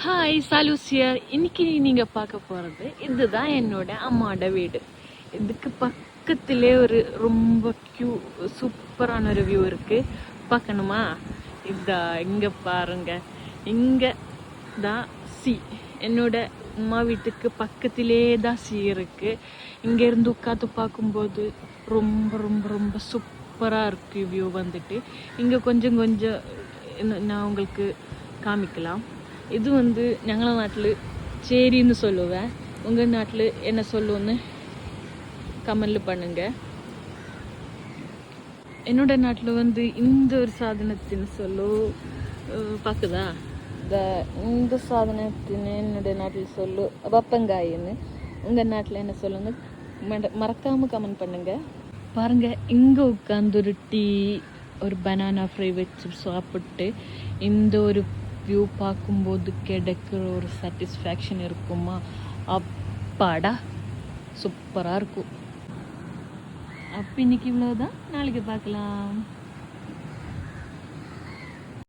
Hi சாலூசியர். இன்னைக்கு நீங்கள் பார்க்க போகிறது இதுதான் என்னோட அம்மாவோட வீடு. இதுக்கு பக்கத்திலே ஒரு ரொம்ப சூப்பரான ஒரு வியூ இருக்குது. பார்க்கணுமா? இதா இங்கே பாருங்க. இங்கே தான் சி. என்னோட அம்மா வீட்டுக்கு பக்கத்திலே தான் சி இருக்குது. இங்கேருந்து உட்காந்து பார்க்கும்போது ரொம்ப ரொம்ப ரொம்ப சூப்பராக இருக்குது வியூ வந்துட்டு. இங்கே கொஞ்சம் கொஞ்சம் நான் உங்களுக்கு காமிக்கலாம். இது வந்து ഞങ്ങളെ നാട്ടിൽ ചേരിന്ന് சொல்லுவேன். உங்கள் நாட்டில் என்ன சொல்லுவோன்னு கமெண்ட்ல பண்ணுங்க. என்னோட நாட்டில் வந்து இந்த ஒரு சாதனத்தின்னு சொல்லு பார்க்குதா? இந்த சாதனத்தின்னு என்னோட நாட்டில் சொல்லு வப்பங்காயின்னு. உங்கள் நாட்டில் என்ன சொல்லுங்க மறக்காமல் கமெண்ட் பண்ணுங்க. பாருங்க, இங்கே உட்காந்து ஒரு டீ ஒரு பனானா ஃப்ரை வச்சு சாப்பிட்டு இந்த ஒரு வியூ பார்க்கும்போது கிடைக்கிற ஒரு சாட்டிஸ்ஃபேக்ஷன் இருக்குமா, அப்பாடா சூப்பராக இருக்கும். அப்போ இன்னைக்கு இவ்வளோதான். நாளைக்கு பார்க்கலாம்.